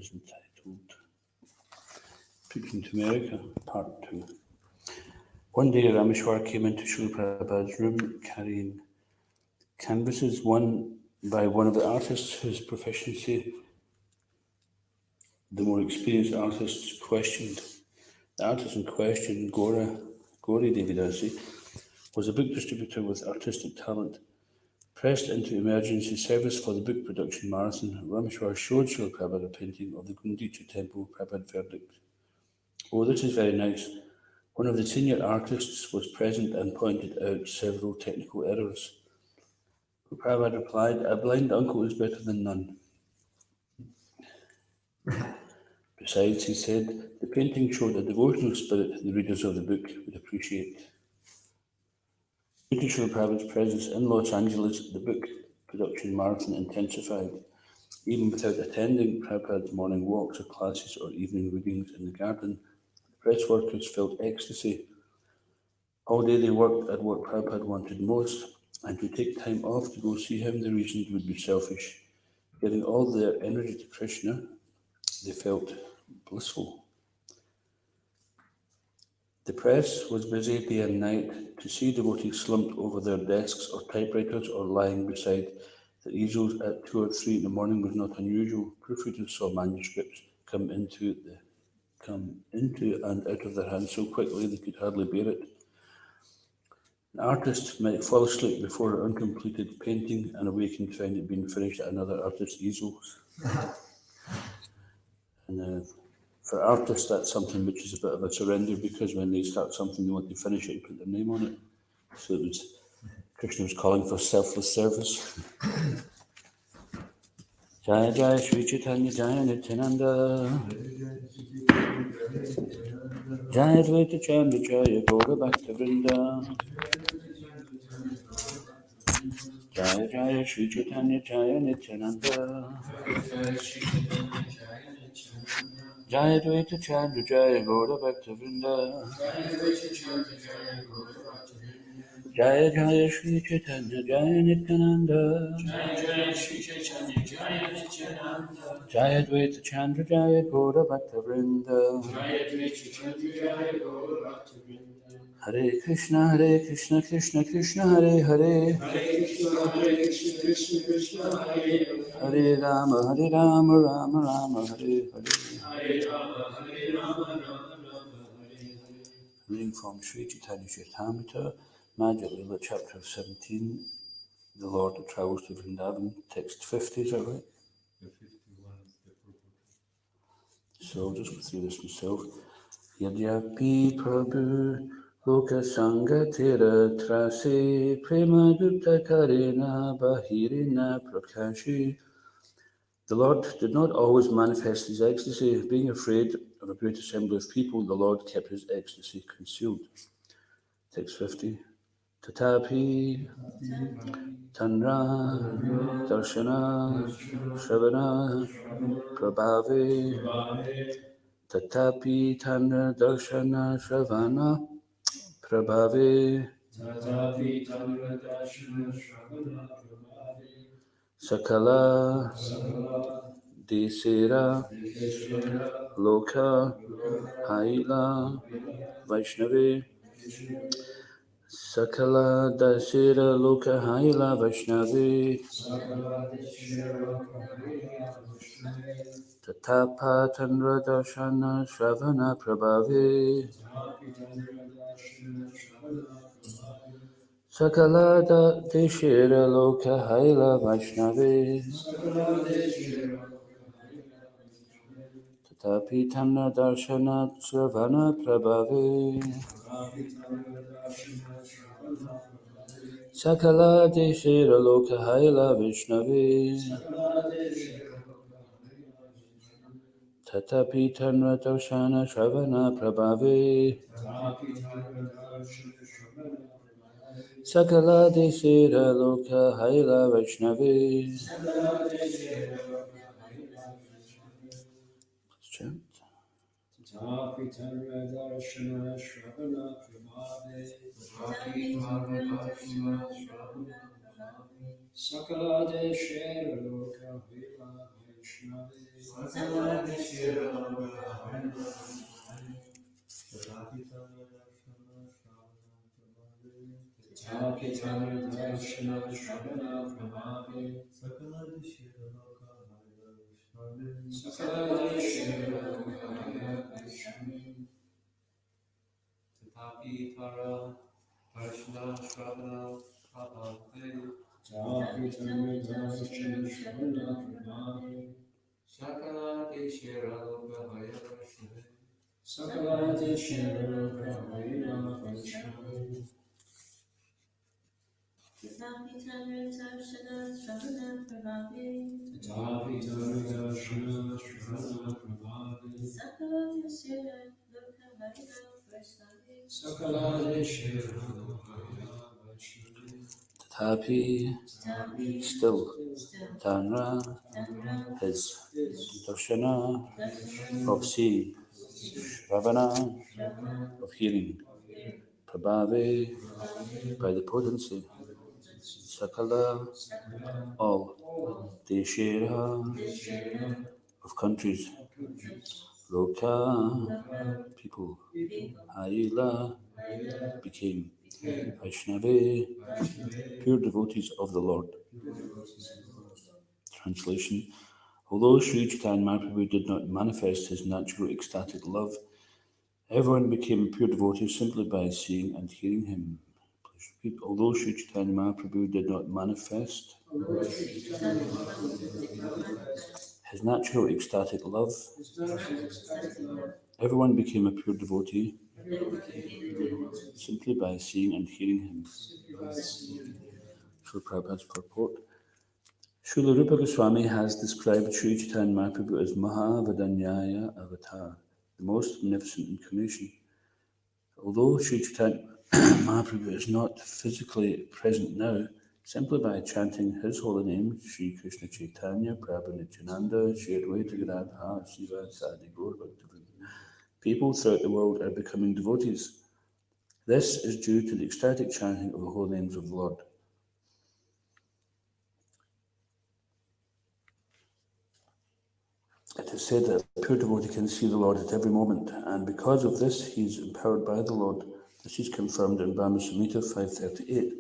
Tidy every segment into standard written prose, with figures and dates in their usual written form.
is entitled Preaching to America, Part 2. One day Rameshwar came into Srila Prabhupada's room carrying canvases, one by one of the artists whose proficiency the more experienced artists questioned. The artist in question, Gauri Devidasi, was a book distributor with artistic talent. Pressed into emergency service for the book production marathon, Rameshwar showed Srila Prabhupada a painting of the Gundicha temple Prabhupada verdict. "Oh, this is very nice." One of the senior artists was present and pointed out several technical errors. Prabhupada replied, "A blind uncle is better than none." Besides, he said, the painting showed a devotional spirit the readers of the book would appreciate. Due to Srila Prabhupada's presence in Los Angeles, the book production marathon intensified. Even without attending Prabhupada's morning walks or classes or evening readings in the garden, the press workers felt ecstasy. All day they worked at what Prabhupada wanted most, and to take time off to go see him they reasoned would be selfish. Giving all their energy to Krishna, they felt blissful. The press was busy day and night. To see devotees slumped over their desks or typewriters or lying beside the easels at 2 or 3 in the morning was not unusual. Proofreaders saw manuscripts come into and out of their hands so quickly they could hardly bear it. An artist might fall asleep before an uncompleted painting and awaken to find it being finished at another artist's easels. And for artists, that's something which is a bit of a surrender, because when they start something, they want to finish it and put their name on it. So Krishna was calling for selfless service. Jaya Jaya Sri Chaitanya Jaya Nityananda Jaya Dvaita Chandra Jaya Gaura Bhakta Vrinda Jaya Jaya Sri Chaitanya Jaya Nityananda Jaya Dvaita Chandra Jaya Gaura Bhakta Vrinda Jaya Jaya Sri Chaitanya Jaya Nityananda Jaya Jaya Sri Chaitanya Jaya Nityananda Jaya Dvaita Chandra Jaya Gaura Bhakta Vrinda Jaya Dvaita Chandra Jaya Gaura Bhakta Vrinda Hare Krishna Krishna Krishna Hare Hare Hare Krishna Krishna Hare Hare Hare Rama Rama Rama Hare Hare Hare Rama Rama Hare. Reading from Sri Chaitanya Charitamrita, Madhya Lila, chapter 17, the Lord travels to Vrindavan, text 50, is that right? The 51 is the purport. So I'll just go through this myself. Yadyapi Prabhu Loka Sangatira Trase Prema Gupta Karina Bahirina Prakashi. The Lord did not always manifest his ecstasy. Being afraid of a great assembly of people, the Lord kept his ecstasy concealed. Text 50. Tatapi Tanra Darshana Shravana Prabhave Tatapi Tanra Darshana Shravana Prabhave Tatapi Tanra Darshana Shravana Prabhave Sakala Sakala Desera Desera Loka Haila Vaishnavi Sakala Dasera Loka Haila Vaishnavi Sakala Desera Loka Vaishnavi Tatapa Tanra Darshana Shravana Prabhave Tatapi Tanra Darshana Shravana Prabhave Sakala Deshera Loka Haila Vaishnavi Sakala Desera Tatapi Tanra Darshana Shravana Prabhave Tatapi Tanra Darshana Shravana Prabhave Sakala Deshera Loka Haila Vaishnavi Sakala Desera Tatapi Tanra Darshana Shravana Prabhave Tatapi Tanra Darshana Shravana Prabhave Sakala Desera Loka Haila Vaishnavi. Sakala Desera Chant. Tatapi Tanra Darshana Shravana Prabhave Tatapi Tanra Darshana Shravana Prabhave Sakala Desera Loka Hela Tatapi, still, Tanra, his darshana, of seeing, Shravana, of hearing, Prabhave, by the potency, Sakala, all, Deshera, of countries, Loka, people, Aila, became, Vaishnava, pure devotees of the Lord. Translation. Although Sri Chaitanya Mahaprabhu did not manifest his natural ecstatic love, everyone became a pure devotee simply by seeing and hearing him. Please repeat. Although Sri Chaitanya Mahaprabhu did not manifest his natural ecstatic love, everyone became a pure devotee simply by seeing and hearing him. Srila Prabhupada's purport. Srila Rupa Goswami has described Sri Chaitanya Mahaprabhu as Mahavadanyaya Avatar, the most magnificent incarnation. Although Sri Chaitanya Mahaprabhu is not physically present now, simply by chanting his holy name, Sri Krishna Chaitanya, Prabhu Nityananda, Shri Advaita Gadadhar, Siva Sadi Gaur Bhaktivinoda, people throughout the world are becoming devotees. This is due to the ecstatic chanting of the holy names of the Lord. It is said that a pure devotee can see the Lord at every moment, and because of this, he is empowered by the Lord. This is confirmed in Brahma Samhita 538.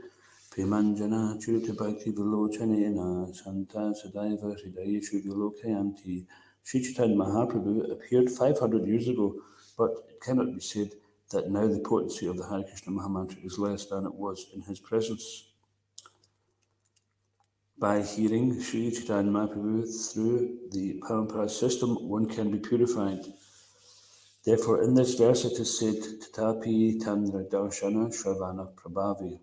Premanjana Churita Bhakti Vilochanena Santa Sadaiva Hridayeshu Vilokayanti. Sri Chaitanya Mahaprabhu appeared 500 years ago, but it cannot be said that now the potency of the Hare Krishna Mahamantra is less than it was in his presence. By hearing Sri Chaitanya Mahaprabhu through the Parampara system, one can be purified. Therefore, in this verse it is said, Tatapi Tandra Darshana Shravana Prabhavi.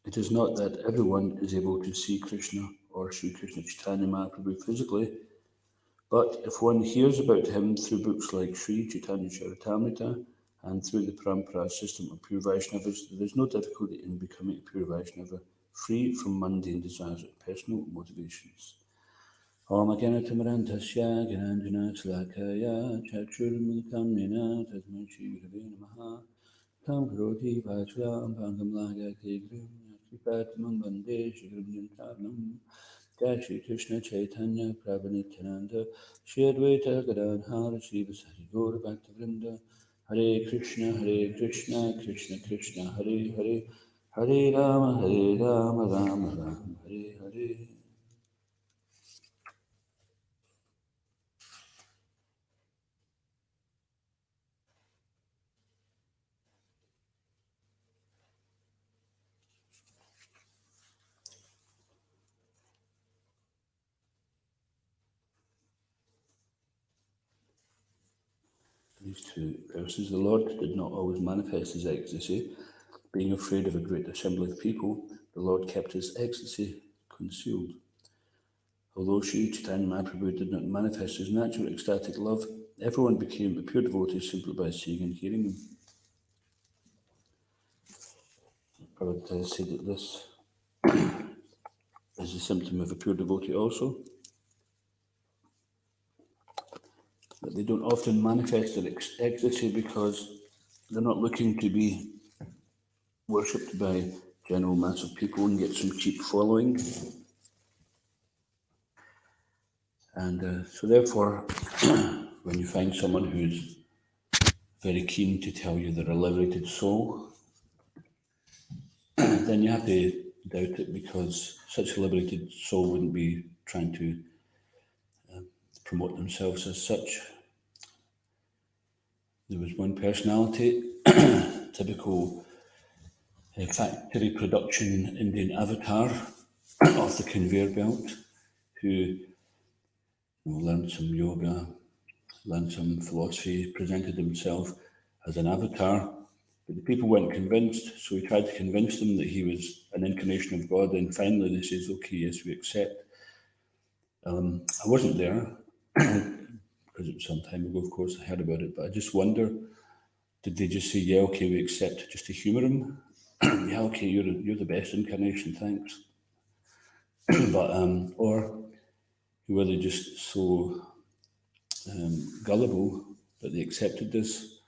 It is not that everyone is able to see Krishna or Sri Krishna Chaitanya Mahaprabhu physically, but if one hears about him through books like Sri Chaitanya Charitamrita and through the Parampara system of pure Vaishnavas, there is no difficulty in becoming a pure Vaishnava, free from mundane desires and personal motivations. Om Agyanatimarantasya Gyananjana Slakaya Chakshurmulkam Nina Tasmai Shri Gurave Namaha Tam Karoti Vachuram Pangam Lagati Grim Yasripatamam Bande Shri Guru Jantarnam Jai Shri Krishna Chaitanya Prabhu Nityananda Shri Advaita Gadadhar Shri Vasari Gaur Bhaktivinoda Hare Krishna Krishna Krishna Hare Hare Hare Rama Rama Rama Hare Hare. These two verses, the Lord did not always manifest his ecstasy. Being afraid of a great assembly of people, the Lord kept his ecstasy concealed. Although Sri Chaitanya Mahaprabhu did not manifest his natural ecstatic love, everyone became a pure devotee simply by seeing and hearing him. Prabhupada said that this is a symptom of a pure devotee also, that they don't often manifest their ecstasy because they're not looking to be worshipped by general mass of people and get some cheap following. And so therefore, when you find someone who's very keen to tell you they're a liberated soul, then you have to doubt it, because such a liberated soul wouldn't be trying to promote themselves as such. There was one personality, typical factory production Indian avatar of the conveyor belt, who learned some yoga, learned some philosophy, presented himself as an avatar. But the people weren't convinced, so he tried to convince them that he was an incarnation of God, and finally they says, okay, yes, we accept. I wasn't there, because it was some time ago, of course, I heard about it, but I just wonder, did they just say, yeah, okay, we accept, just to humour him? Yeah, okay, you're the best incarnation, thanks. Or were they just so gullible that they accepted this?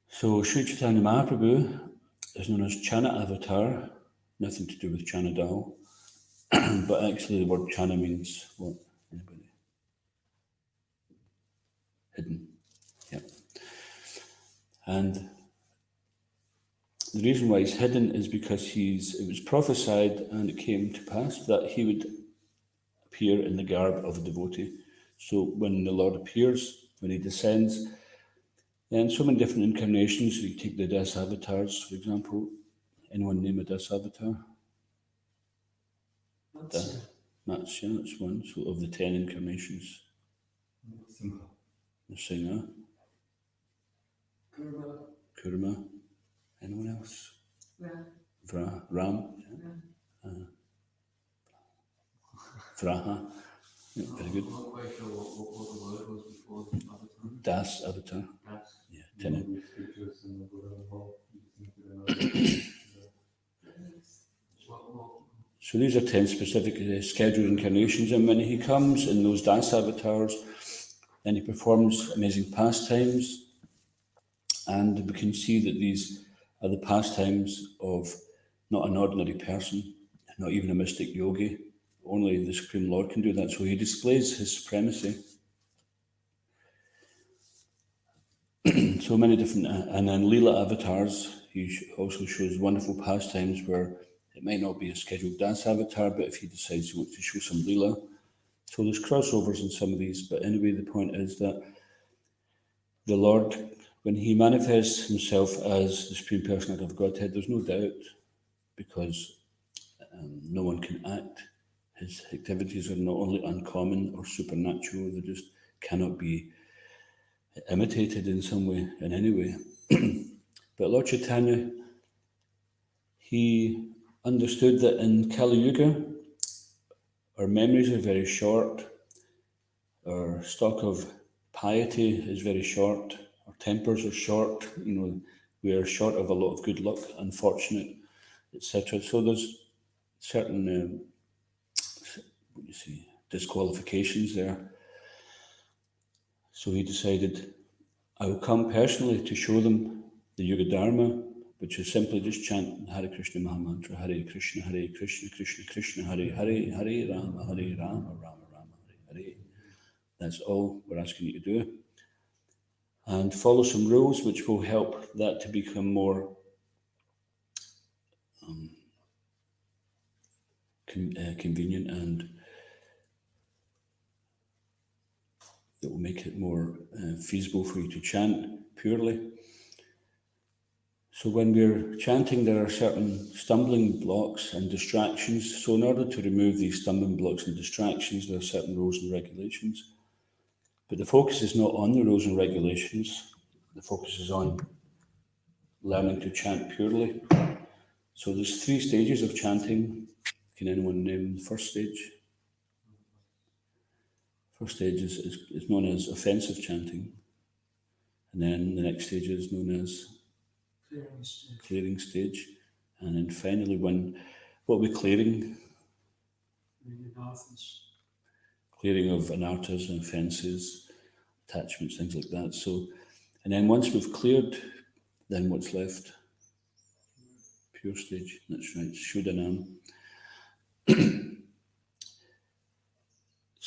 So Sri Chaitanya Mahaprabhu is known as Chana Avatar, nothing to do with Chana Dal, but actually the word Chana means what? Anybody? Hidden. Yeah. And the reason why he's hidden is because it was prophesied and it came to pass that he would appear in the garb of a devotee. So when the Lord appears, when he descends, then so many different incarnations. You take the Das avatars, for example. Anyone name a Das avatar? That's one. So of the 10 incarnations, Nrsimha, Kurma. Anyone else? Ram. Yeah. Vraha. Yeah, very good. I'm not quite sure what the word was before the avatar. Das avatar. Das. Yeah, 10. So these are 10 specific scheduled incarnations, and when he comes in those Das avatars, then he performs amazing pastimes, and we can see that these are the pastimes of not an ordinary person, not even a mystic yogi. Only the Supreme Lord can do that, so he displays his supremacy. So many different, and then Leela avatars, he also shows wonderful pastimes where it might not be a scheduled dance avatar, but if he decides he wants to show some Leela. So there's crossovers in some of these, but anyway, the point is that the Lord, when he manifests himself as the Supreme Personality of Godhead, there's no doubt, because no one can act. His activities are not only uncommon or supernatural, they just cannot be imitated in some way, in any way. But Lord Chaitanya, he understood that in Kali Yuga, our memories are very short, our stock of piety is very short, our tempers are short, we are short of a lot of good luck, unfortunate, etc. So there's certain disqualifications there. So he decided, I will come personally to show them the Yuga Dharma, which is simply just chanting Hare Krishna Mahamantra, Hare Krishna, Krishna Krishna, Hare Hare, Hare Rama, Rama Rama, Hare Hare. That's all we're asking you to do. And follow some rules which will help that to become more convenient, and that will make it more feasible for you to chant purely. So when we're chanting, there are certain stumbling blocks and distractions. So in order to remove these stumbling blocks and distractions, there are certain rules and regulations. But the focus is not on the rules and regulations. The focus is on learning to chant purely. So there's 3 stages of chanting. Can anyone name the first stage? First stage is known as offensive chanting. And then the next stage is known as clearing stage. And then finally, what we're clearing? Clearing of anarthas and offences, attachments, things like that. So, and then once we've cleared, then what's left? Pure stage. That's right, Shuddhanam.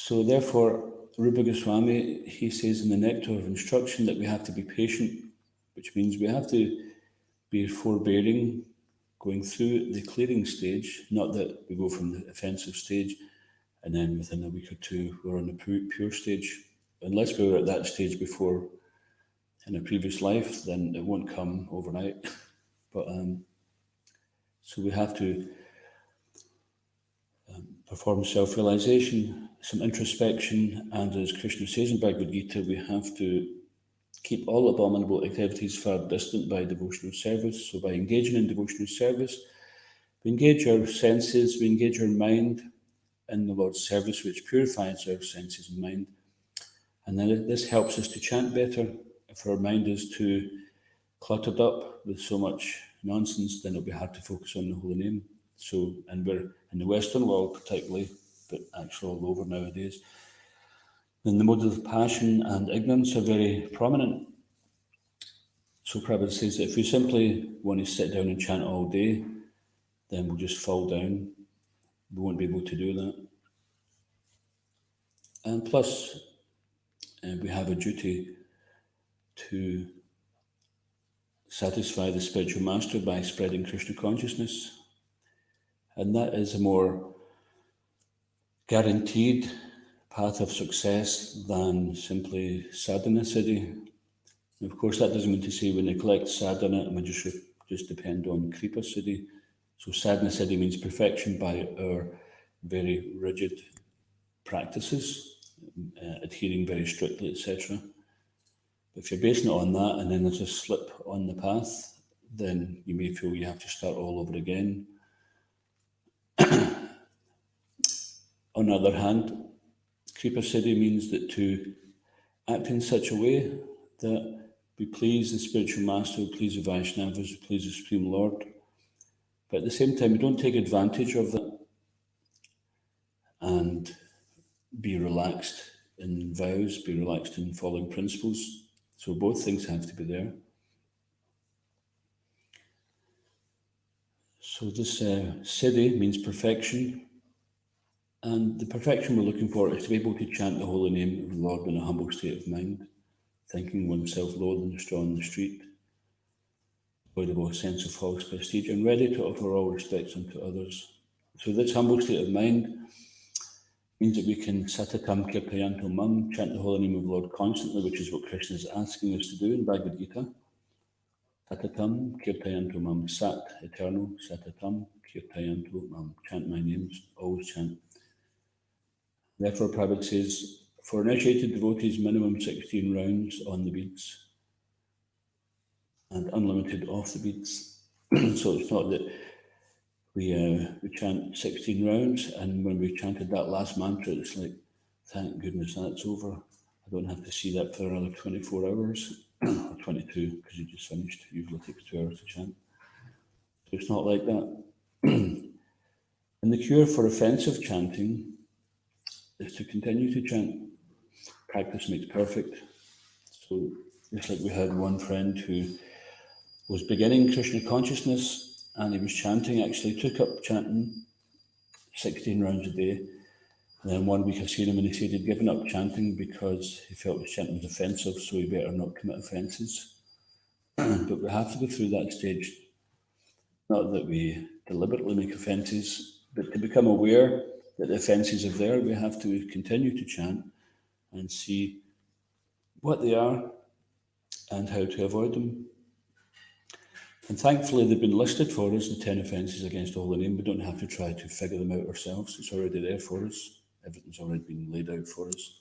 So therefore, Rupa Goswami, he says in the Nectar of Instruction that we have to be patient, which means we have to be forbearing, going through the clearing stage, not that we go from the offensive stage and then within a week or two we're on the pure stage. Unless we were at that stage before in a previous life, then it won't come overnight. But so we have to perform self-realization, some introspection, and as Krishna says in Bhagavad Gita, we have to keep all abominable activities far distant by devotional service. So by engaging in devotional service, we engage our senses, we engage our mind in the Lord's service, which purifies our senses and mind. And then this helps us to chant better. If our mind is too cluttered up with so much nonsense, then it'll be hard to focus on the holy name. So, and we're in the Western world particularly, but actually all over nowadays, then the modes of passion and ignorance are very prominent. So Prabhupada says that if we simply want to sit down and chant all day, then we'll just fall down. We won't be able to do that. And plus, we have a duty to satisfy the spiritual master by spreading Krishna consciousness. And that is a more guaranteed path of success than simply sadhana siddhi. And of course, that doesn't mean to say we neglect sadhana and we just depend on kripa siddhi. So sadhana siddhi means perfection by our very rigid practices, adhering very strictly, etc. But if you're basing it on that and then there's a slip on the path, then you may feel you have to start all over again. On the other hand, Kripa Siddhi means that to act in such a way that we please the spiritual master, we please the Vaishnavas, we please the Supreme Lord, but at the same time we don't take advantage of that and be relaxed in vows, be relaxed in following principles. So both things have to be there. So this siddhi means perfection, and the perfection we're looking for is to be able to chant the holy name of the Lord in a humble state of mind, thinking oneself lower than the straw in the street, void of all sense of false prestige, and ready to offer all respects unto others. So this humble state of mind means that we can satatam kirtayanto mam, chant the holy name of the Lord constantly, which is what Krishna is asking us to do in Bhagavad Gita. Satatam kirtayanto mam, sat, eternal, satatam kirtayanto mam, chant my names, always chant. Therefore, Prabhupada says, for initiated devotees, minimum 16 rounds on the beads and unlimited off the beads. So it's not that we chant 16 rounds, and when we chanted that last mantra, it's like, thank goodness that's over. I don't have to see that for another 24 hours, or 22, because you just finished. It usually takes 2 hours to chant. So it's not like that. And the cure for offensive chanting is to continue to chant. Practice makes perfect. So just like we had one friend who was beginning Krishna consciousness and he was chanting, actually took up chanting 16 rounds a day. And then one week I seen him and he said he'd given up chanting because he felt his chanting was offensive, so he better not commit offences. But we have to go through that stage. Not that we deliberately make offences, but to become aware that the offences are there, we have to continue to chant and see what they are and how to avoid them. And thankfully they've been listed for us, the 10 offences against the holy name. We don't have to try to figure them out ourselves. It's already there for us. Everything's already been laid out for us.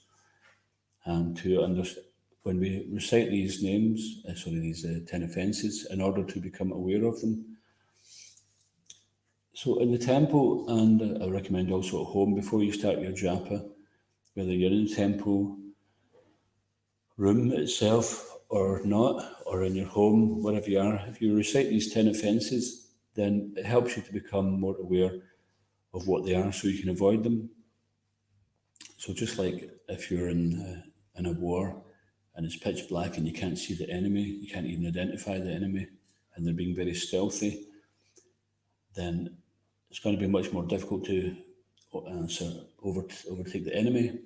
And to understand, when we recite these names, these 10 offences, in order to become aware of them. So in the temple, and I recommend also at home, before you start your japa, whether you're in the temple room itself or not, or in your home, wherever you are, if you recite these 10 offences, then it helps you to become more aware of what they are so you can avoid them. So just like if you're in a war and it's pitch black and you can't see the enemy, you can't even identify the enemy, and they're being very stealthy, then it's going to be much more difficult to overtake the enemy.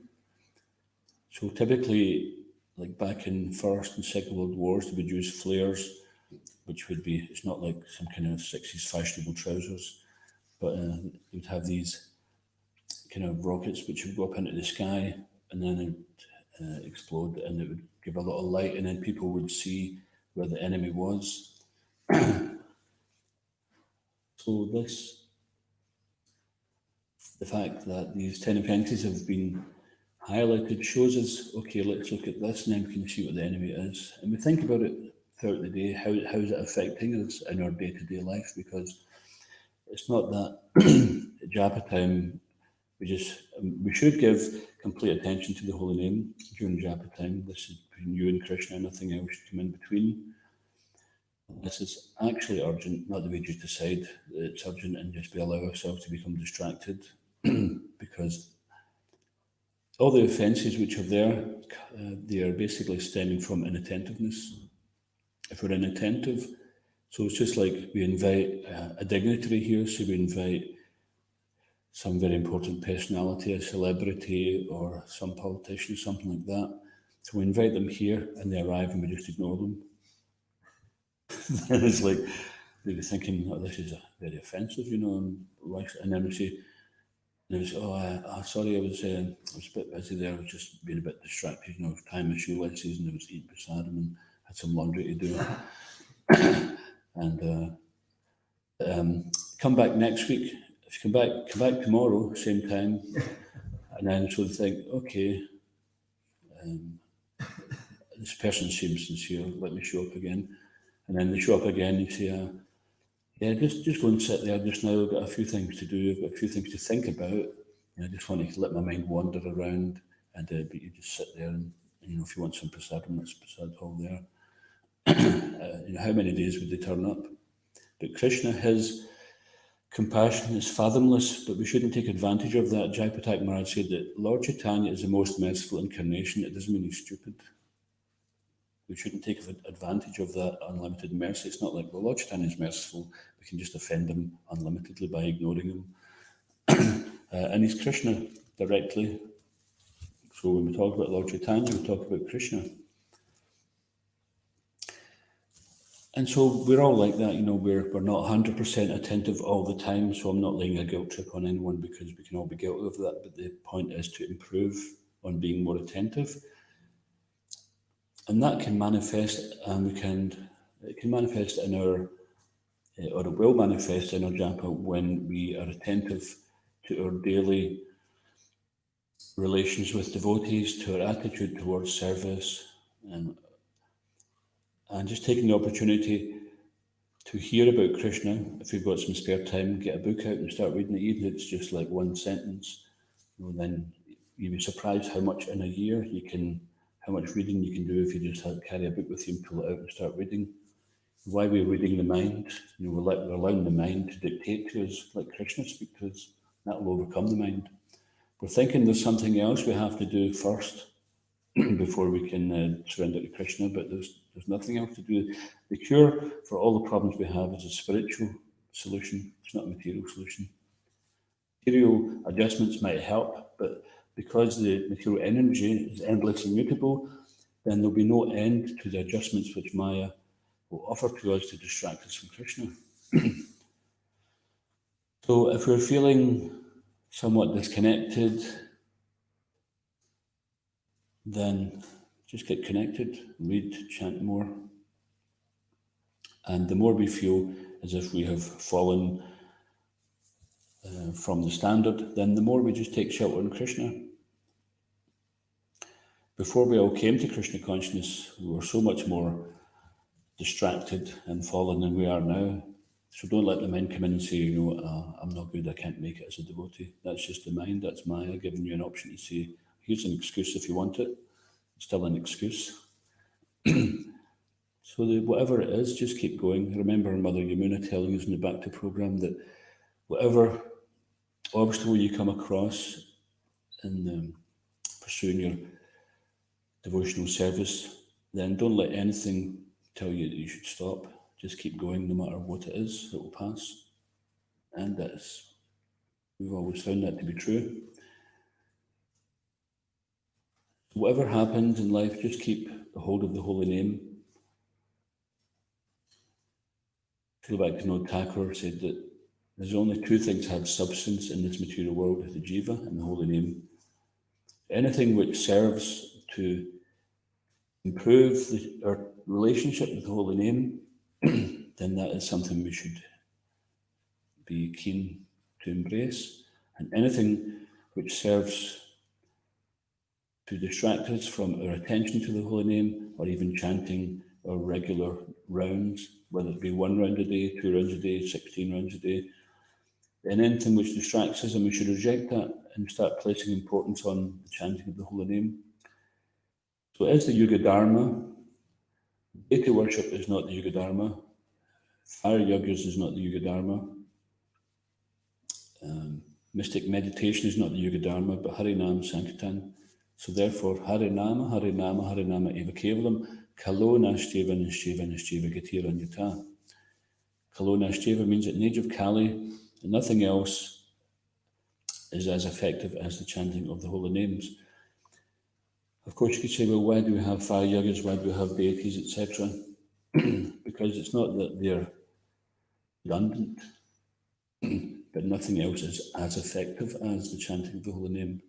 So typically, like back in First and Second World Wars, they would use flares, which would be, it's not like some kind of 60s fashionable trousers, but they would have these kind of rockets which would go up into the sky and then it would explode and it would give a lot of light and then people would see where the enemy was. So this, the fact that these 10 apprentices have been highlighted shows us, okay, let's look at this and then we can see what the enemy is. And we think about it throughout the day, how is it affecting us in our day-to-day life? Because it's not that at Japa time, we should give complete attention to the holy name during Japa time. This is between you and Krishna, nothing else should come in between. This is actually urgent, not that we just decide that it's urgent and just we allow ourselves to become distracted because all the offences which are there, they are basically stemming from inattentiveness. If we're inattentive, so it's just like we invite a dignitary here, so we invite some very important personality, a celebrity or some politician, something like that. So we invite them here and they arrive and we just ignore them. And it's like, they'd be thinking, oh, this is very offensive, and then we say, and I was, sorry, I was a bit busy there. I was just being a bit distracted, tying my shoelaces, and I was eating prasadam and had some laundry to do. And come back next week. If you come back tomorrow, same time. And then so they think, okay, this person seems sincere. Let me show up again. And then they show up again. And you say, yeah, just go and sit there just now. I've got a few things to do. I've got a few things to think about. I just want to let my mind wander around, and but you just sit there and if you want some prasadam, that's prasad all there. How many days would they turn up? But Krishna, his compassion is fathomless, but we shouldn't take advantage of that. Jaipatak Maharaj said that Lord Chaitanya is the most merciful incarnation. It doesn't mean he's stupid. We shouldn't take advantage of that unlimited mercy. It's not like, well, Lord Chaitanya is merciful. We can just offend him unlimitedly by ignoring him. And he's Krishna directly. So when we talk about Lord Chaitanya, we talk about Krishna. And so we're all like that, we're not 100% attentive all the time, so I'm not laying a guilt trip on anyone because we can all be guilty of that, but the point is to improve on being more attentive. And that can manifest, and it can manifest in our, or it will manifest in our japa when we are attentive to our daily relations with devotees, to our attitude towards service, and just taking the opportunity to hear about Krishna. If you've got some spare time, get a book out and start reading it, even if it's just like one sentence. Then you'll be surprised how much in a year how much reading you can do if you just carry a book with you and pull it out and start reading. Why we're reading the mind, we're allowing the mind to dictate to us, let Krishna speak to us. That will overcome the mind. We're thinking there's something else we have to do first before we can surrender to Krishna, but there's nothing else to do. The cure for all the problems we have is a spiritual solution. It's not a material solution. Material adjustments might help, but because the material energy is endless and mutable, then there'll be no end to the adjustments which Maya will offer to us to distract us from Krishna. So if we're feeling somewhat disconnected, then just get connected, read, chant more. And the more we feel as if we have fallen from the standard, then the more we just take shelter in Krishna. Before we all came to Krishna consciousness, we were so much more distracted and fallen than we are now. So don't let the mind come in and say, I'm not good, I can't make it as a devotee. That's just the mind, that's Maya giving you an option to say, here's an excuse if you want it. It's still an excuse. So whatever it is, just keep going. Remember Mother Yamuna telling us in the Bhakti program that whatever obstacle you come across in pursuing your devotional service, then don't let anything tell you that you should stop. Just keep going no matter what it is, it will pass. And we've always found that to be true. Whatever happens in life, just keep the hold of the holy name. Srila Bhaktivinoda Thakur said that there's only two things have substance in this material world, the jiva and the holy name. Anything which serves to improve our relationship with the holy name, then that is something we should be keen to embrace. And anything which serves to distract us from our attention to the holy name, or even chanting our regular rounds, whether it be 1 round a day, 2 rounds a day, 16 rounds a day, and anything which distracts us, and we should reject that and start placing importance on the chanting of the holy name. So as the Yuga Dharma, deity worship is not the Yuga Dharma, fire yagas is not the Yuga Dharma, mystic meditation is not the Yuga Dharma, but Harinam Sankirtan. So therefore, Harinama, Harinama, Harinama eva kevalam, kalo nashteva nishteva nishteva gatiranyata. Kalo nashteva means that in the age of Kali, nothing else is as effective as the chanting of the holy names. Of course, you could say, well, why do we have fire yagas, why do we have deities, etc.? Because it's not that they're redundant, but nothing else is as effective as the chanting of the holy name.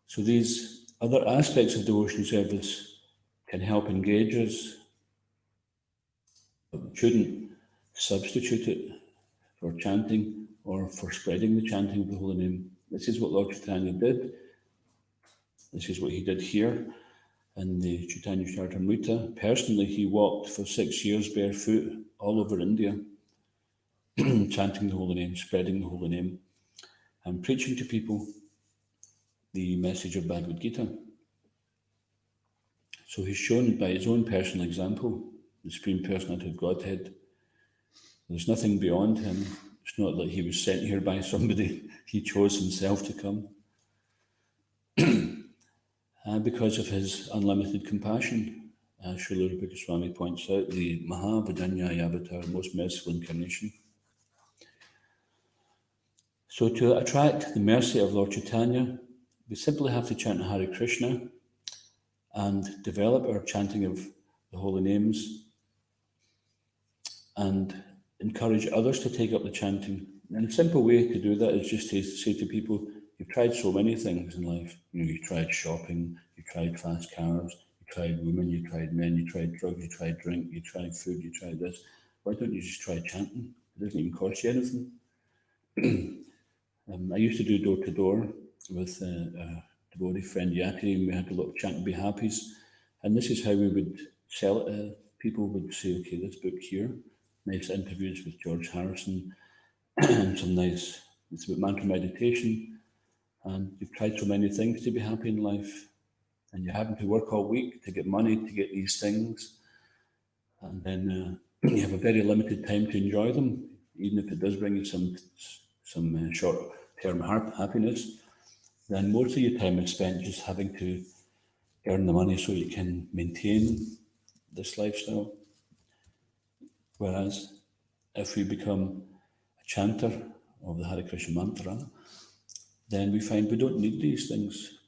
So these other aspects of devotion service can help engage us, but we shouldn't substitute it for chanting or for spreading the chanting of the holy name. This is what Lord Chaitanya did. This is what he did here in the Chaitanya Charitamrita. Personally, he walked for 6 years barefoot all over India, chanting the holy name, spreading the holy name, and preaching to people the message of Bhagavad Gita. So he's shown by his own personal example, the Supreme Personality of Godhead, there's nothing beyond him. It's not that he was sent here by somebody. He chose himself to come. Because of his unlimited compassion, as Srila Rupa Goswami points out, the Mahavadanya Avatar, most merciful incarnation. So to attract the mercy of Lord Chaitanya, we simply have to chant Hare Krishna and develop our chanting of the holy names and encourage others to take up the chanting. And a simple way to do that is just to say to people, you've tried so many things in life. You tried shopping, you tried fast cars, you tried women, you tried men, you tried drugs, you tried drink, you tried food, you tried this. Why don't you just try chanting? It doesn't even cost you anything. I used to do door to door with a devotee friend Yati, and we had a lot of chant Be Happies. And this is how we would sell it. People would say, okay, this book here, nice interviews with George Harrison, and some nice, it's about mantra meditation. And you've tried so many things to be happy in life, and you're having to work all week to get money to get these things. And then you have a very limited time to enjoy them, even if it does bring you some short-term happiness. Then most of your time is spent just having to earn the money so you can maintain this lifestyle. Whereas if we become a chanter of the Hare Krishna mantra, then we find we don't need these things.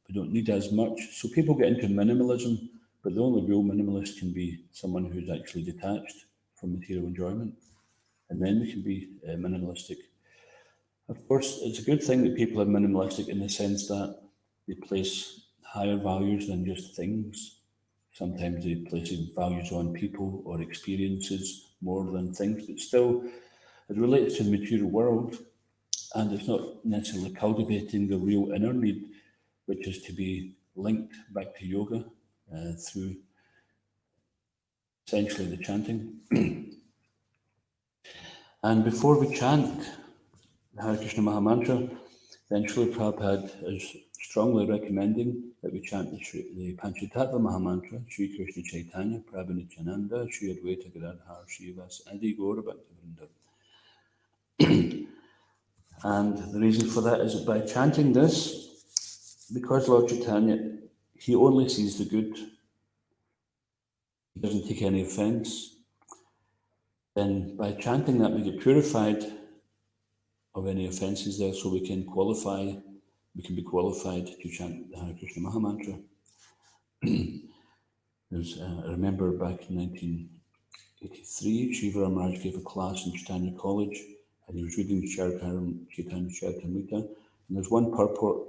We don't need as much. So people get into minimalism, but the only real minimalist can be someone who's actually detached from material enjoyment. And then we can be minimalistic. Of course, it's a good thing that people are minimalistic in the sense that they place higher values than just things. Sometimes they place values on people or experiences more than things, but still it relates to the material world, and it's not necessarily cultivating the real inner need, which is to be linked back to yoga through essentially the chanting. And before we chant the Hare Krishna Mahamantra, then Srila Prabhupada is strongly recommending that we chant the Panchatattva Mahamantra, Sri Krishna Chaitanya, Prabhu Nityananda, Sri Advaita Gadadhar, Srivas, Adi Gaura Bhaktivinoda. And the reason for that is that by chanting this, because Lord Chaitanya, he only sees the good, he doesn't take any offense, then by chanting that we get purified of any offenses there, so we can qualify we can be qualified to chant the Hare Krishna Mahamantra. I remember back in 1983, Shiva Maharaj gave a class in Chaitanya College, and he was reading Chaitanya Charitamrita, and there's one purport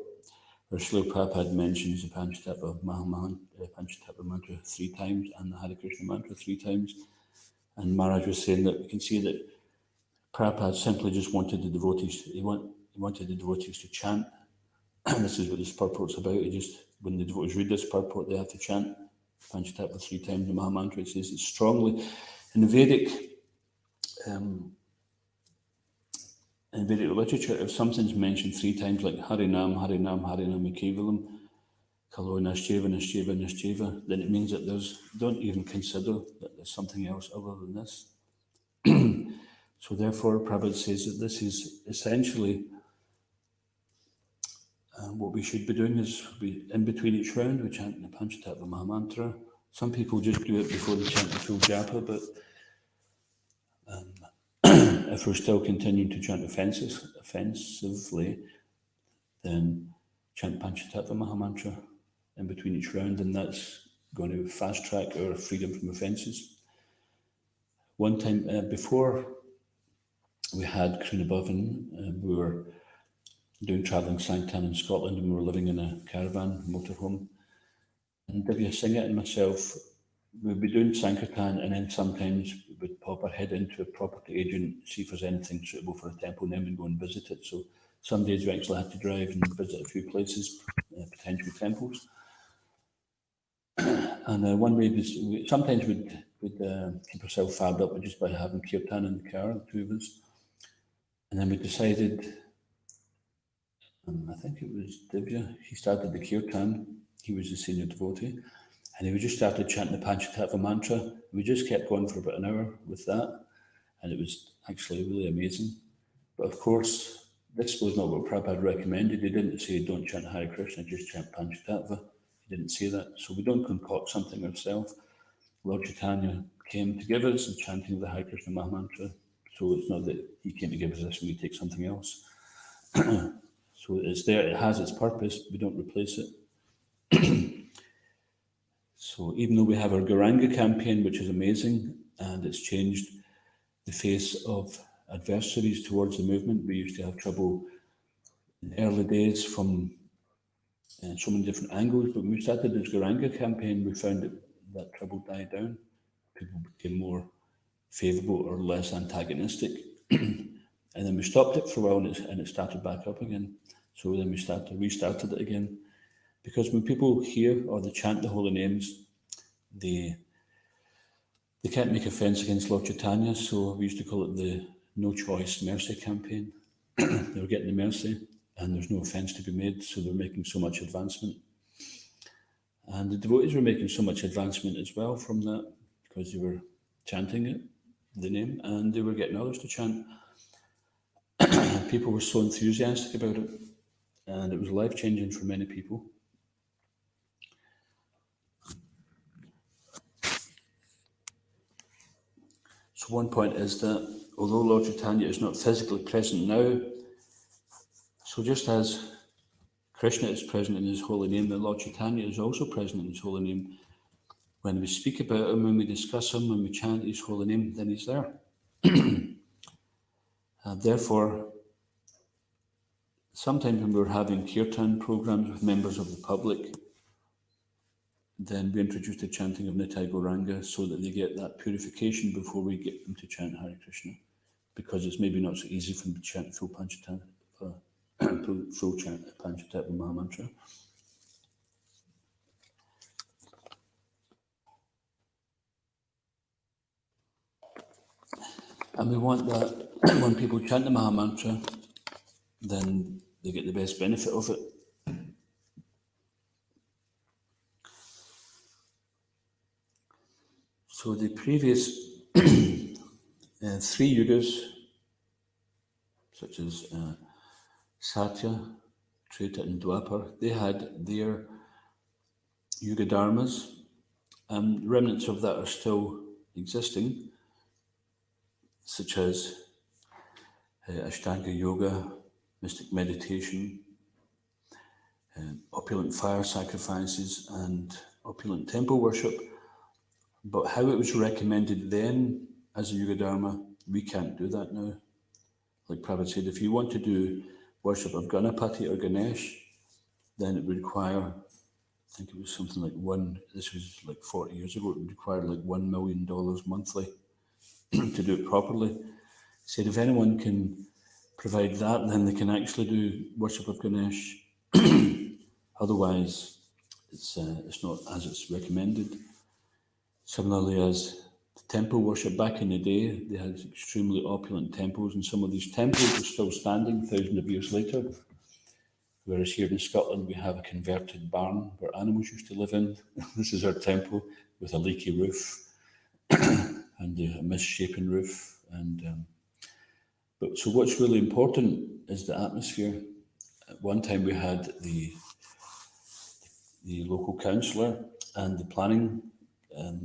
where Srila Prabhupada mentions the Panchatattva mantra 3 times and the Hare Krishna mantra 3 times. And Maharaj was saying that we can see that Prabhupada simply just wanted the devotees, he wanted the devotees to chant. This is what this purport's about. When the devotees read this purport, they have to chant Panchatattva 3 times. The Mahamantra, it says it strongly. In the Vedic literature, if something's mentioned 3 times, like Harinam, Harinam, Harinam, Kevalam, Kalo Nascheva, Nascheva, Nascheva, then it means that don't even consider that there's something else other than this. So therefore, Prabhupada says that this is essentially what we should be doing is in between each round, we chant the Panchatattva Mahamantra. Some people just do it before they chant the full japa, but if we're still continuing to chant offensively, then chant Panchatattva Mahamantra in between each round, and that's going to fast track our freedom from offences. One time before we had Krishna Bhavan, we were doing travelling Sankirtan in Scotland, and we were living in a caravan motorhome. And Divya Singh and myself, we'd be doing Sankirtan, and then sometimes we'd pop our head into a property agent, see if there's anything suitable for a temple, and then we'd go and visit it. So some days we actually had to drive and visit a few places, potential temples. And one way sometimes we'd keep ourselves fabbed up just by having kirtan in the car, the 2 of us. And then we decided, I think it was Divya, he started the kirtan, he was the senior devotee, and he just started chanting the Panchatattva mantra. We just kept going for about an hour with that, and it was actually really amazing. But of course, this was not what Prabhupada recommended. He didn't say don't chant Hare Krishna, just chant Panchatattva. He didn't say that. So we don't concoct something ourselves. Lord Chaitanya came to give us the chanting of the Hare Krishna Mahamantra. So it's not that he came to give us this and we take something else. So it's there, it has its purpose, we don't replace it. So even though we have our Gauranga campaign, which is amazing, and it's changed the face of adversaries towards the movement, we used to have trouble in the early days from so many different angles, but when we started this Gauranga campaign, we found that trouble died down. People became more favourable or less antagonistic. And then we stopped it for a while, and it started back up again. So then we restarted it again. Because when people hear or they chant the holy names, they can't make offence against Lord Chaitanya, so we used to call it the No Choice Mercy campaign. They were getting the mercy, and there's no offence to be made, so they're making so much advancement. And the devotees were making so much advancement as well from that, because they were chanting it, the name, and they were getting others to chant. People were so enthusiastic about it, and it was life-changing for many people. So one point is that although Lord Chaitanya is not physically present now, so just as Krishna is present in his holy name, the Lord Chaitanya is also present in his holy name. When we speak about him, when we discuss him, when we chant his holy name, then he's there. Therefore, sometimes when we're having kirtan programs with members of the public, then we introduce the chanting of Nitai Gauranga so that they get that purification before we get them to chant Hare Krishna, because it's maybe not so easy for them to chant full Panchatattva Mahamantra. And we want that when people chant the Mahamantra, then they get the best benefit of it. So the previous 3 yugas, such as Satya, Treta and Dwapar, they had their Yuga Dharmas, and remnants of that are still existing, such as Ashtanga Yoga, mystic meditation, opulent fire sacrifices and opulent temple worship. But how it was recommended then as a Yuga Dharma, we can't do that now. Like Prabhupada said, if you want to do worship of Ganapati or Ganesh, then it would require, I think it was something like this was like 40 years ago, it would require like $1 million monthly to do it properly. He said if anyone can provide that, then they can actually do worship of Ganesh. Otherwise, it's not as it's recommended. Similarly, as the temple worship back in the day, they had extremely opulent temples, and some of these temples are still standing thousands of years later. Whereas here in Scotland, we have a converted barn where animals used to live in. This is our temple with a leaky roof and a misshapen roof. But so what's really important is the atmosphere. At one time, we had the local councillor and the planning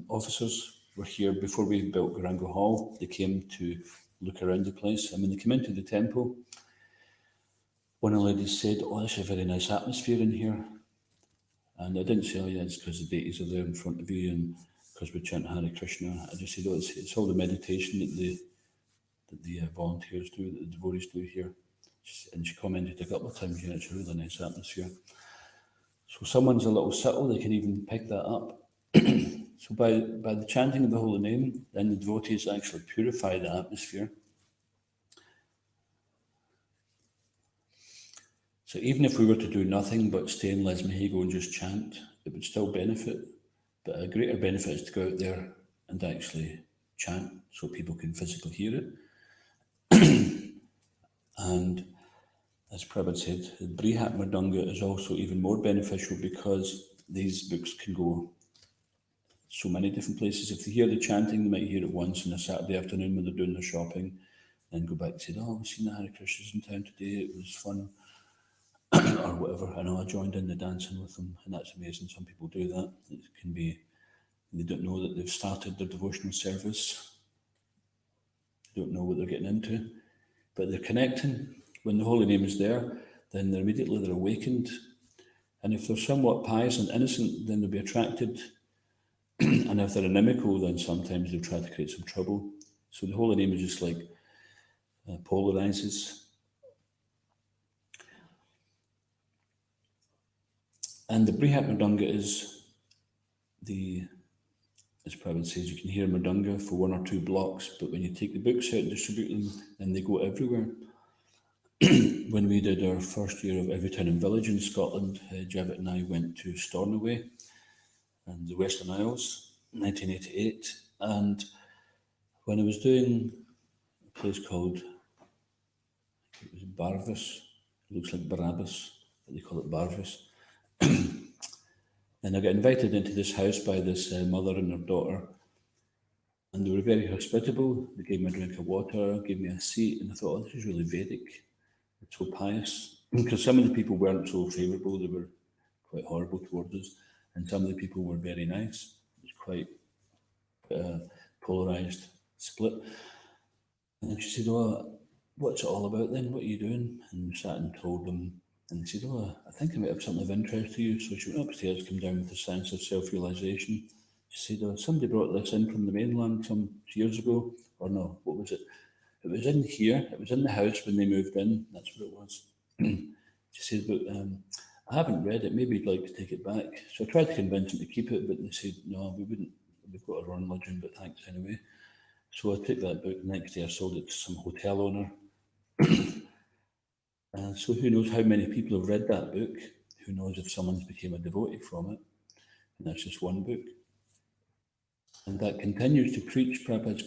officers were here before we built Garango Hall. They came to look around the place. And when they came into the temple, one of the ladies said, "Oh, that's a very nice atmosphere in here." And I didn't say, "Oh, yeah, it's because the deities are there in front of you and because we chant Hare Krishna." I just said, "Oh, it's all the meditation that the volunteers do, that the devotees do here." And she commented a couple of times, "Yeah, it's a really nice atmosphere." So someone's a little subtle, they can even pick that up. So by the chanting of the holy name, then the devotees actually purify the atmosphere. So even if we were to do nothing but stay in Les Mehigo and just chant, it would still benefit. But a greater benefit is to go out there and actually chant so people can physically hear it. And as Prabhupada said, the Brihat Mridanga is also even more beneficial because these books can go so many different places. If they hear the chanting, they might hear it once on a Saturday afternoon when they're doing their shopping, then go back and say, "Oh, we've seen the Hare Krishnas in town today, it was fun," or whatever. I know I joined in the dancing with them, and that's amazing. Some people do that. It can be, they don't know that they've started their devotional service, they don't know what they're getting into, but they're connecting. When the holy name is there, then they're awakened. And if they're somewhat pious and innocent, then they'll be attracted. And if they're inimical, then sometimes they'll try to create some trouble. So the holy name is just like polarizes. And the Brihat Mridanga is as Prabhupada says, you can hear Mridanga for 1 or 2 blocks, but when you take the books out and distribute them, then they go everywhere. When we did our first year of Every Town and Village in Scotland, Javet and I went to Stornoway and the Western Isles, 1988. And when I was doing a place called, it was Barvis, it looks like Barabbas, but they call it Barvis. And I got invited into this house by this mother and her daughter, and they were very hospitable. They gave me a drink of water, gave me a seat, and I thought, "Oh, this is really Vedic. It's so pious." Because some of the people weren't so favourable, they were quite horrible towards us, and some of the people were very nice. It was quite polarised split. And she said, "Oh, what's it all about then? What are you doing?" And we sat and told them. And they said, "Oh, I think I might have something of interest to you." So she went upstairs, came down with the sense of self-realisation. She said, "Oh, somebody brought this in from the mainland some years ago." Or no, what was it? It was in here. It was in the house when they moved in. That's what it was. She said, "But I haven't read it. Maybe you'd like to take it back." So I tried to convince them to keep it, but they said, "No, we wouldn't. We've got our own religion, but thanks anyway." So I took that book. The next day I sold it to some hotel owner. So who knows how many people have read that book? Who knows if someone's became a devotee from it? And that's just one book. And that continues to preach. Prabhupada's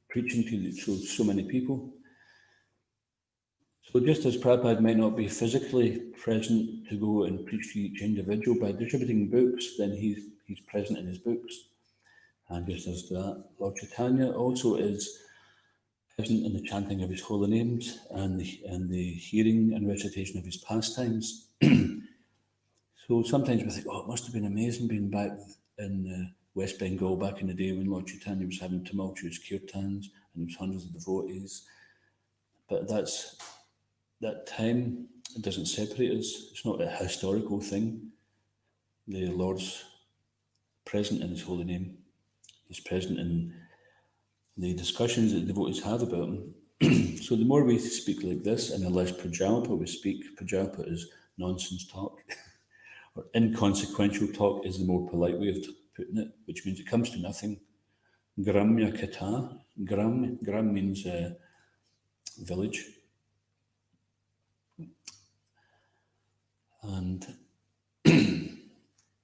preaching to so many people. So just as Prabhupada might not be physically present to go and preach to each individual, by distributing books, then he's present in his books. And just as that, Lord Chaitanya also is present in the chanting of his holy names and the hearing and recitation of his pastimes. So sometimes we think, "Oh, it must have been amazing being back in West Bengal back in the day when Lord Chaitanya was having tumultuous kirtans and there was hundreds of devotees." But that's that time, it doesn't separate us. It's not a historical thing. The Lord's present in His holy name. He's present in the discussions that devotees have about Him. So the more we speak like this, and the less Prajalpa we speak, Prajalpa is nonsense talk, or inconsequential talk is the more polite way of putting it, which means it comes to nothing. Gramya Kata. Gram means village. And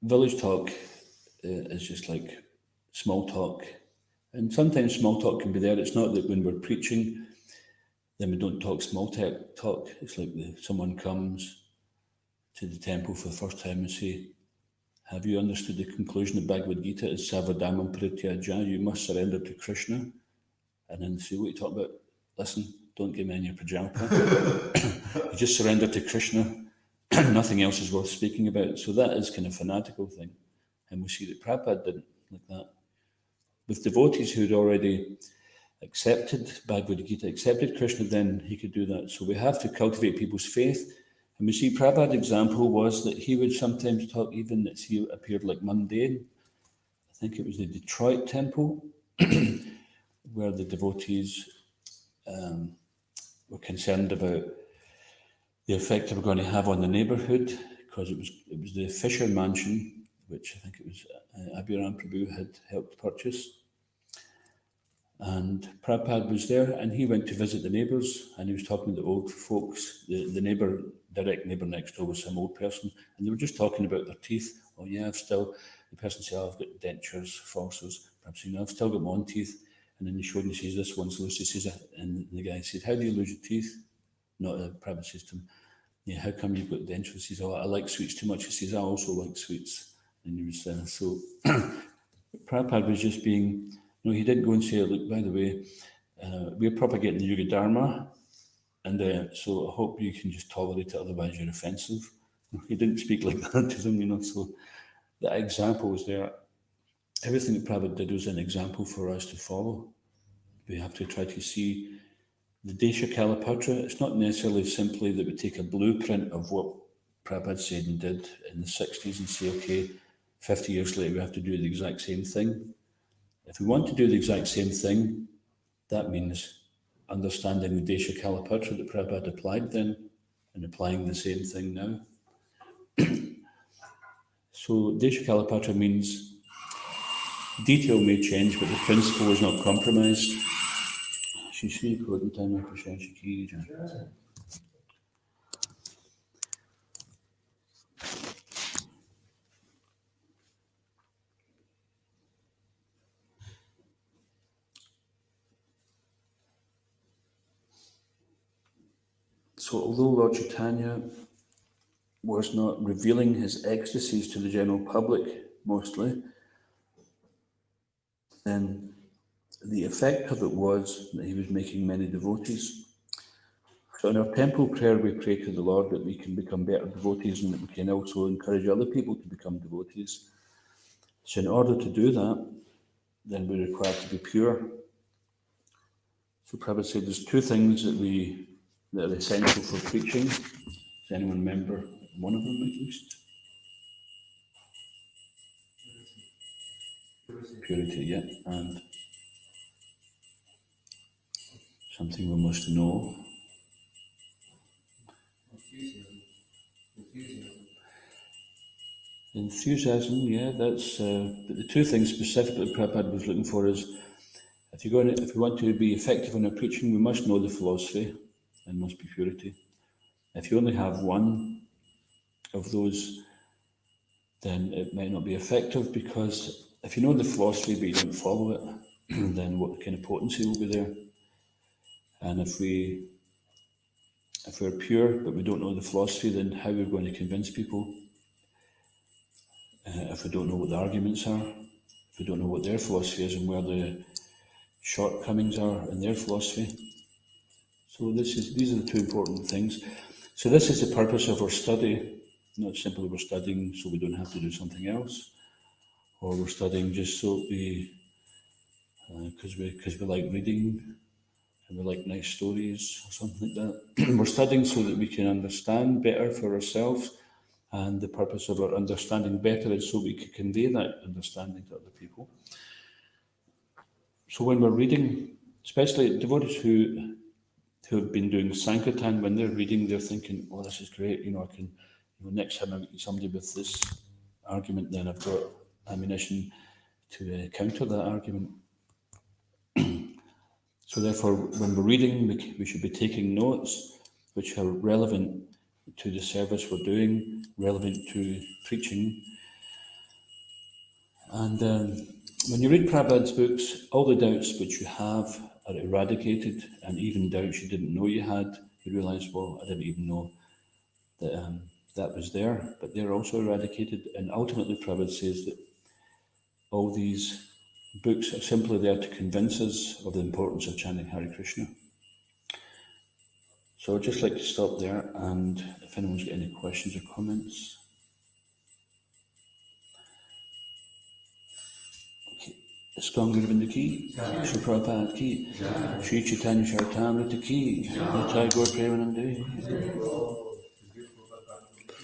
village talk is just like small talk. And sometimes small talk can be there. It's not that when we're preaching, then we don't talk small talk. It's like someone comes to the temple for the first time and say, have you understood the conclusion of Bhagavad Gita is Savadamam Prityaja, you must surrender to Krishna? And then say, what are you talking about? Listen, don't give me any Prajalpa. You just surrender to Krishna. Nothing else is worth speaking about. So that is kind of a fanatical thing. And we see that Prabhupada didn't like that. With devotees who'd already accepted Bhagavad Gita, accepted Krishna, then he could do that. So we have to cultivate people's faith. And we see Prabhupada's example was that he would sometimes talk, even that he appeared like mundane. I think it was the Detroit temple, where the devotees were concerned about the effect they were going to have on the neighbourhood, because it was the Fisher Mansion, which I think it was Abhiram Prabhu had helped purchase. And Prabhupada was there, and he went to visit the neighbours, and he was talking to the old folks. The direct neighbour next door was some old person, and they were just talking about their teeth. Oh yeah, the person said, I've got dentures, falsos. Perhaps, I've still got my own teeth. And then he showed and he says, this one's loose. He says, and the guy said, how do you lose your teeth? Not Prabhupada says to him, yeah, how come you've got dentures? He says, oh, I like sweets too much. He says, I also like sweets. And he was so Prabhupada was just being, he didn't go and say, look, by the way, we're propagating the Yuga Dharma, and so I hope you can just tolerate it, otherwise you're offensive. He didn't speak like that to them, so that example was there. Everything that Prabhupada did was an example for us to follow. We have to try to see the Desha Kalapatra. It's not necessarily simply that we take a blueprint of what Prabhupada said and did in the 60s and say, okay, 50 years later we have to do the exact same thing. If we want to do the exact same thing, that means understanding the Desha Kalapatra that Prabhupada applied then and applying the same thing now. So Desha Kalapatra means detail may change, but the principle is not compromised. So although Lord Chaitanya was not revealing his ecstasies to the general public mostly, then the effect of it was that he was making many devotees. So in our temple prayer, we pray to the Lord that we can become better devotees and that we can also encourage other people to become devotees. So in order to do that, then we're required to be pure. So Prabhupada said there's two things that are essential for preaching. Does anyone remember one of them at least? Purity, yeah. And something we must know. Enthusiasm, yeah, that's. But the two things specifically Prabhupada was looking for is, if we want to be effective in our preaching, we must know the philosophy and must be purity. If you only have one of those, then it might not be effective, because if you know the philosophy but you don't follow it, then what kind of potency will be there? And if we're pure but we don't know the philosophy, then how are we going to convince people? If we don't know what the arguments are, if we don't know what their philosophy is and where the shortcomings are in their philosophy. So these are the two important things. So this is the purpose of our study. Not simply we're studying so we don't have to do something else, or we're studying just so because we like reading, and we like nice stories or something like that. We're studying so that we can understand better for ourselves, and the purpose of our understanding better is so we can convey that understanding to other people. So when we're reading, especially devotees who have been doing Sankirtan, when they're reading, they're thinking, "Oh, this is great! I can, next time I meet somebody with this argument, then I've got ammunition to counter that argument." So therefore, when we're reading, we should be taking notes which are relevant to the service we're doing, relevant to preaching. And when you read Prabhupada's books, all the doubts which you have are eradicated, and even doubts you didn't know you had, you realise, well, I didn't even know that that was there, but they're also eradicated. And ultimately, Prabhupada says that all these books are simply there to convince us of the importance of chanting Hare Krishna. So I'd just like to stop there, and if anyone's got any questions or comments. Okay. Iskon Gurvinda ki, Shri Prabhupada ki, Shri Chaitanya Charitamrita ki, Nitai Gaur Premanande.